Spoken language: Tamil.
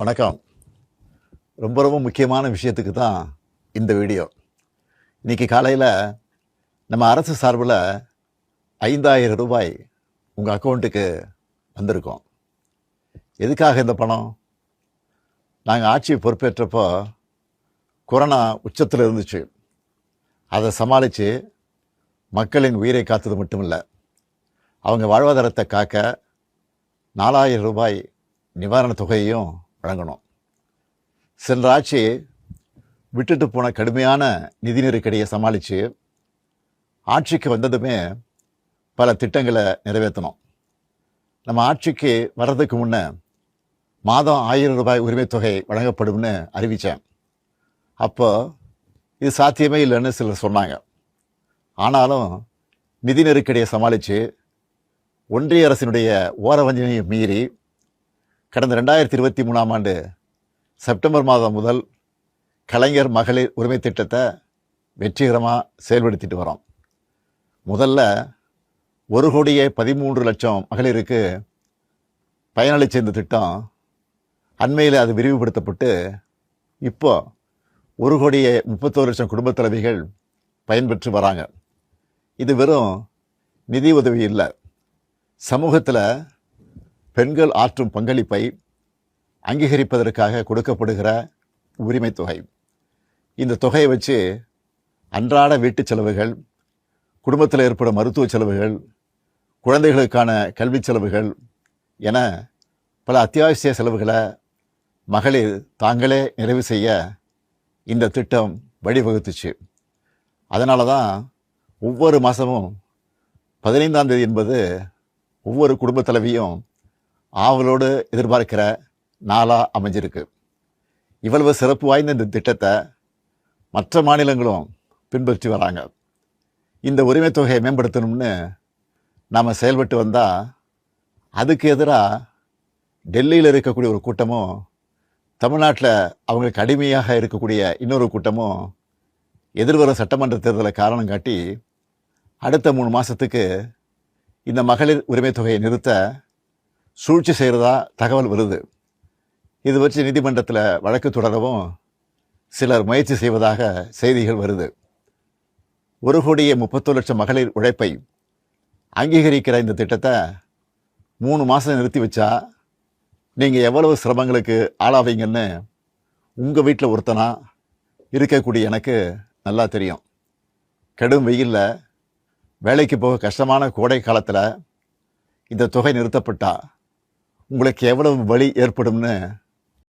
வணக்கம். ரொம்ப ரொம்ப முக்கியமான விஷயத்துக்கு தான் இந்த வீடியோ. இன்றைக்கி காலையில் நம்ம அரசு சார்பில் 5,000 ரூபாய் உங்கள் அக்கௌண்ட்டுக்கு வந்திருக்கோம். எதுக்காக இந்த பணம்? நாங்கள் ஆட்சி பொறுப்பேற்றப்போ கொரோனா உச்சத்தில் இருந்துச்சு. அதை சமாளித்து மக்களின் உயிரை காத்தது மட்டும் இல்லை, அவங்க வாழ்வாதாரத்தை காக்க 4,000 ரூபாய் நிவாரணத் தொகையையும் வழங்கணும். சென்ற ஆட்சி விட்டுட்டு போன கடுமையான நிதி நெருக்கடியை சமாளித்து ஆட்சிக்கு வந்ததுமே பல திட்டங்களை நிறைவேற்றணும். நம்ம ஆட்சிக்கு வர்றதுக்கு முன்னே மாதம் 1,000 ரூபாய் உரிமைத் தொகை வழங்கப்படும்னு அறிவித்தேன். அப்போ இது சாத்தியமே இல்லைன்னு சிலர் சொன்னாங்க. ஆனாலும் நிதி நெருக்கடியை சமாளித்து ஒன்றிய அரசினுடைய ஓரவஞ்சனையை மீறி கடந்த 2023ஆம் ஆண்டு செப்டம்பர் மாதம் முதல் கலைஞர் மகளிர் உரிமை திட்டத்தை வெற்றிகரமாக செயல்படுத்திட்டு வரோம். முதல்ல 1,13,00,000 மகளிருக்கு பயனளித்த இந்த திட்டம் அண்மையில் அது விரிவுபடுத்தப்பட்டு இப்போ 1,31,00,000 குடும்பத் தலைவிகள் பயன்பெற்று வராங்க. இது வெறும் நிதி உதவி இல்லை, சமூகத்தில் பெண்கள் ஆற்றும் பங்களிப்பை அங்கீகரிப்பதற்காக கொடுக்கப்படுகிற உரிமை தொகை. இந்த தொகையை வச்சு அன்றாட வீட்டு செலவுகள், குடும்பத்தில் ஏற்படும் மருத்துவ செலவுகள், குழந்தைகளுக்கான கல்வி செலவுகள் என பல அத்தியாவசிய செலவுகளை மகளிர் தாங்களே நிறைவு செய்ய இந்த திட்டம் வழிவகுத்துச்சு. அதனால தான் ஒவ்வொரு மாதமும் 15ஆம் தேதி என்பது ஒவ்வொரு குடும்ப தலைவியும் ஆவலோடு எதிர்பார்க்கிற நாளாக அமைஞ்சிருக்கு. இவ்வளவு சிறப்பு வாய்ந்த இந்த திட்டத்தை மற்ற மாநிலங்களும் பின்பற்றி வராங்க. இந்த உரிமை தொகையை மேம்படுத்தணும்னு நாம் செயல்பட்டு வந்தால் அதுக்கு எதிராக டெல்லியில் இருக்கக்கூடிய ஒரு கூட்டமும், தமிழ்நாட்டில் அவங்களுக்கு அடிமையாக இருக்கக்கூடிய இன்னொரு கூட்டமும் எதிர்வரும் சட்டமன்ற தேர்தலை காரணம் காட்டி அடுத்த 3 மாதத்துக்கு இந்த மகளிர் உரிமை தொகையை நிறுத்த சூழ்ச்சி செய்கிறதா தகவல் வருது. இது வச்சு நீதிமன்றத்தில் வழக்கு தொடரவும் சிலர் முயற்சி செய்வதாக செய்திகள் வருது. 1,31,00,000 மகளிர் உழைப்பை அங்கீகரிக்கிற இந்த திட்டத்தை 3 மாதம் நிறுத்தி வச்சா நீங்கள் எவ்வளவு சிரமங்களுக்கு ஆளாவீங்கன்னு உங்கள் வீட்டில் ஒருத்தனா இருக்கக்கூடிய எனக்கு நல்லா தெரியும். கடும் வெயிலில் வேலைக்கு போக கஷ்டமான கோடை காலத்தில் இந்த தொகை நிறுத்தப்பட்டால் உங்களுக்கு எவ்வளவு வலி ஏற்படும்னு